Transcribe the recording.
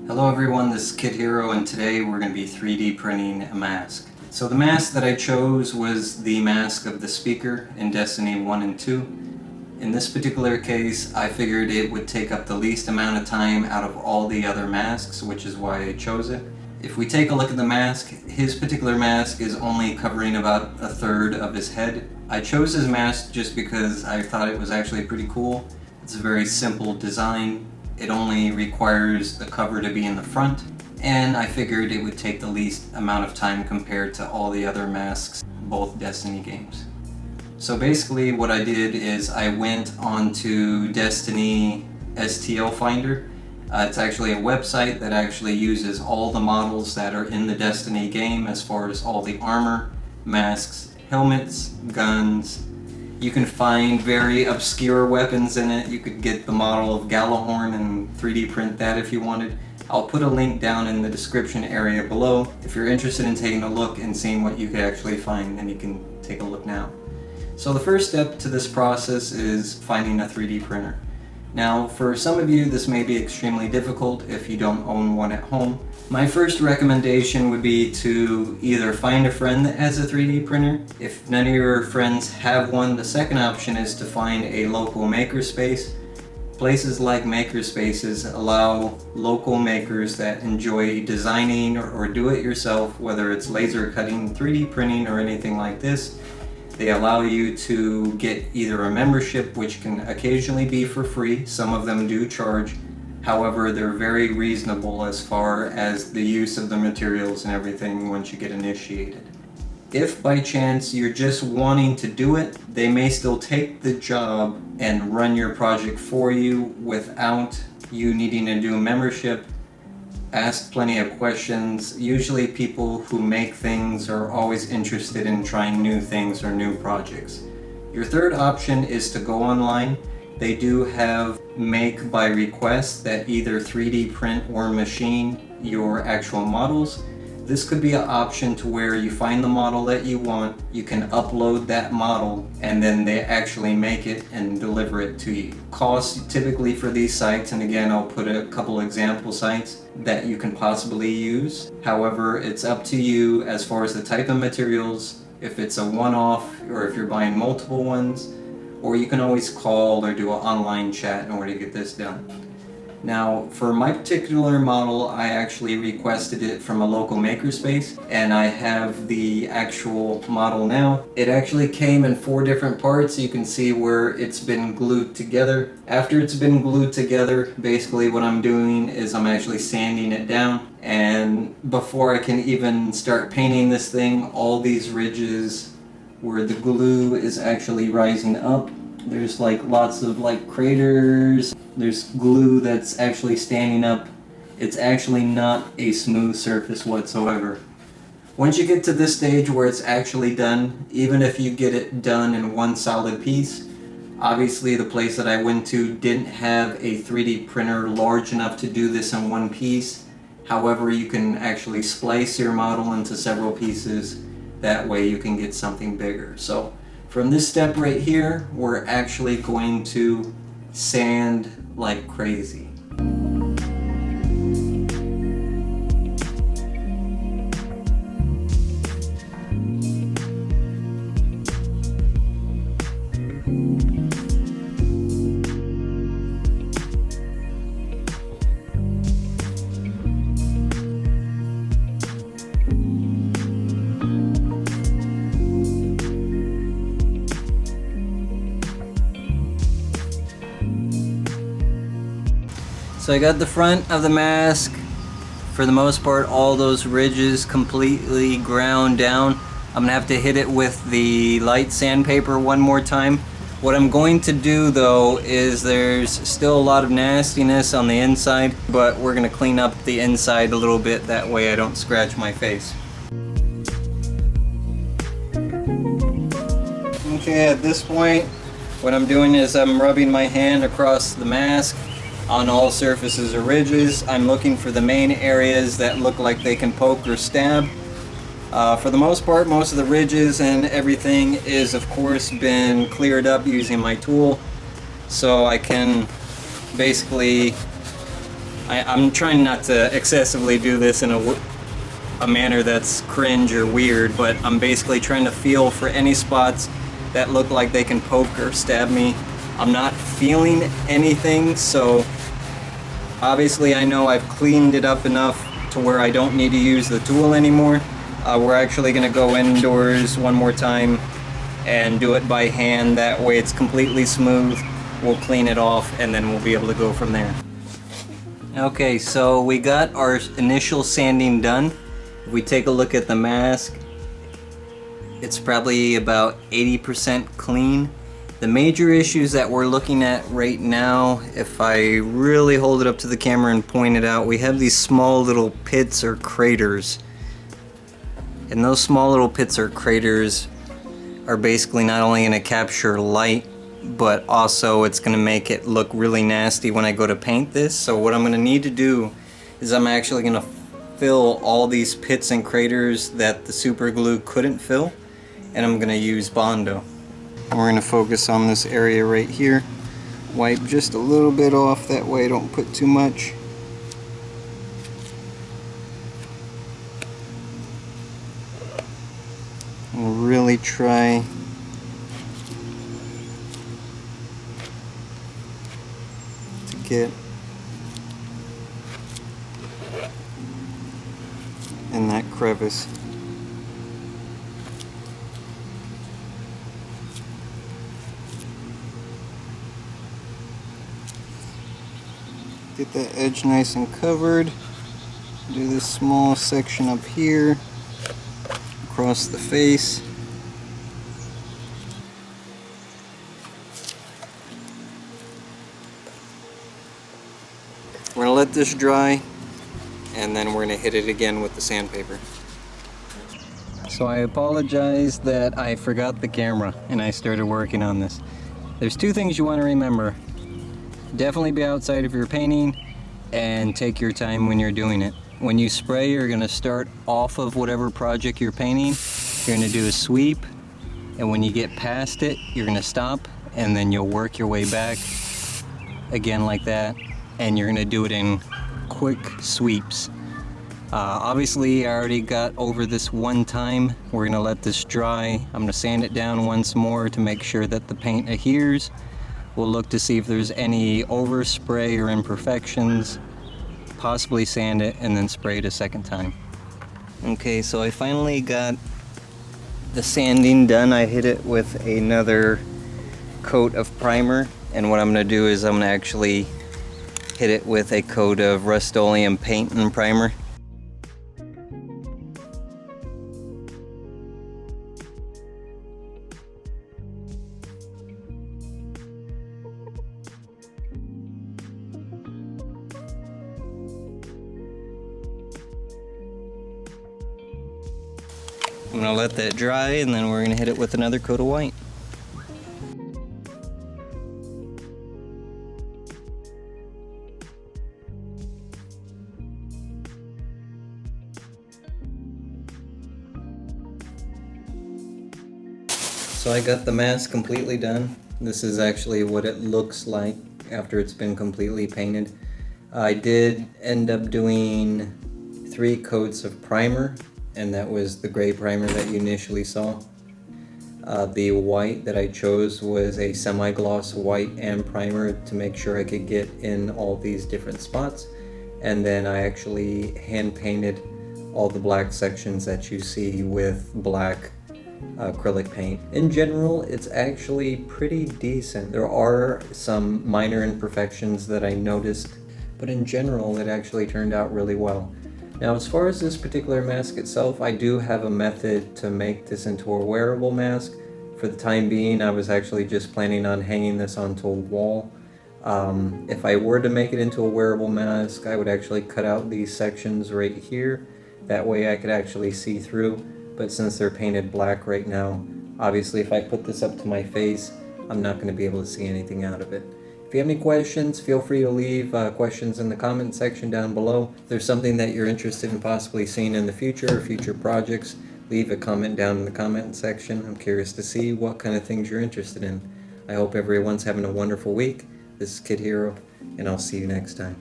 Hello everyone, this is Kid Hero, and today we're going to be 3D printing a mask. So the mask that I chose was the mask of the speaker in Destiny 1 and 2. In this particular case, I figured it would take up the least amount of time out of all the other masks, which is why I chose it. If we take a look at the mask, his particular mask is only covering about a third of his head. I chose his mask just because I thought it was actually pretty cool. It's a very simple design. It only requires the cover to be in the front, and I figured it would take the least amount of time compared to all the other masks, both Destiny games. So basically what I did is I went onto Destiny STL Finder. It's actually a website that actually uses all the models that are in the Destiny game, as far as all the armor, masks, helmets, guns. You can find very obscure weapons in it. You could get the model of Gjallarhorn and 3D print that if you wanted. I'll put a link down in the description area below. If you're interested in taking a look and seeing what you could actually find, then you can take a look now. So the first step to this process is finding a 3D printer. Now, for some of you, this may be extremely difficult if you don't own one at home. My first recommendation would be to either find a friend that has a 3D printer. If none of your friends have one, the second option is to find a local makerspace. Places like makerspaces allow local makers that enjoy designing or do it yourself, whether it's laser cutting, 3D printing, or anything like this. They allow you to get either a membership, which can occasionally be for free. Some of them do charge. However, they're very reasonable as far as the use of the materials and everything once you get initiated. If by chance you're just wanting to do it, they may still take the job and run your project for you without you needing to do a membership. Ask plenty of questions. Usually people who make things are always interested in trying new things or new projects. Your third option is to go online. They do have make by request that either 3D print or machine your actual models. This could be an option to where you find the model that you want, you can upload that model, and then they actually make it and deliver it to you. Costs typically for these sites, and again I'll put a couple example sites that you can possibly use. However, it's up to you as far as the type of materials, if it's a one-off or if you're buying multiple ones, or you can always call or do an online chat in order to get this done. Now, for my particular model, I actually requested it from a local makerspace, and I have the actual model now. It actually came in 4 different parts. You can see where it's been glued together. After it's been glued together, basically what I'm doing is I'm actually sanding it down, and before I can even start painting this thing, all these ridges where the glue is actually rising up, there's like lots of like craters. There's glue that's actually standing up. It's actually not a smooth surface whatsoever. Once you get to this stage where it's actually done, even if you get it done in one solid piece, obviously the place that I went to didn't have a 3D printer large enough to do this in one piece. However, you can actually splice your model into several pieces. That way you can get something bigger. So from this step right here, we're actually going to sand like crazy. So I got the front of the mask, for the most part all those ridges completely ground down. I'm gonna have to hit it with the light sandpaper one more time. What I'm going to do though is there's still a lot of nastiness on the inside, but we're gonna clean up the inside a little bit, that way I don't scratch my face. Okay, at this point what I'm doing is I'm rubbing my hand across the mask on all surfaces or ridges. I'm looking for the main areas that look like they can poke or stab. For the most part, most of the ridges and everything is of course been cleared up using my tool, so I can basically I'm trying not to excessively do this in a manner that's cringe or weird, but I'm basically trying to feel for any spots that look like they can poke or stab me. I'm not feeling anything, so obviously I know I've cleaned it up enough to where I don't need to use the tool anymore. We're actually going to go indoors one more time and do it by hand. That way it's completely smooth. We'll clean it off and then we'll be able to go from there. Okay, so we got our initial sanding done. If we take a look at the mask, it's probably about 80% clean. The major issues that we're looking at right now, if I really hold it up to the camera and point it out, we have these small little pits or craters. And those small little pits or craters are basically not only going to capture light, but also it's going to make it look really nasty when I go to paint this. So what I'm going to need to do is I'm actually going to fill all these pits and craters that the super glue couldn't fill, and I'm going to use Bondo. We're going to focus on this area right here. Wipe just a little bit off, that way I don't put too much. We'll really try to get in that crevice. Get that edge nice and covered. Do this small section up here, across the face. We're going to let this dry, and then we're going to hit it again with the sandpaper. So I apologize that I forgot the camera and I started working on this. There's two things you want to remember. Definitely be outside if you're painting, and take your time when you're doing it. When you spray, you're going to start off of whatever project you're painting. You're going to do a sweep, and when you get past it, you're going to stop, and then you'll work your way back again like that, and you're going to do it in quick sweeps. Obviously I already got over this one time. We're going to let this dry. I'm going to sand it down once more to make sure that the paint adheres. We'll look to see if there's any overspray or imperfections, possibly sand it and then spray it a second time. Okay, so I finally got the sanding done. I hit it with another coat of primer, and what I'm going to do is I'm going to actually hit it with a coat of Rust-Oleum paint and primer. I'm going to let that dry, and then we're going to hit it with another coat of white. So I got the mask completely done. This is actually what it looks like after it's been completely painted. I did end up doing 3 coats of primer, and that was the gray primer that you initially saw. The white that I chose was a semi-gloss white and primer to make sure I could get in all these different spots. And then I actually hand painted all the black sections that you see with black acrylic paint. In general, it's actually pretty decent. There are some minor imperfections that I noticed, but in general it actually turned out really well. Now, as far as this particular mask itself, I do have a method to make this into a wearable mask. For the time being, I was actually just planning on hanging this onto a wall. If I were to make it into a wearable mask, I would actually cut out these sections right here. That way I could actually see through. But since they're painted black right now, obviously if I put this up to my face, I'm not going to be able to see anything out of it. If you have any questions, feel free to leave questions in the comment section down below. If there's something that you're interested in possibly seeing in the future or future projects, leave a comment down in the comment section. I'm curious to see what kind of things you're interested in. I hope everyone's having a wonderful week. This is Kid Hero, and I'll see you next time.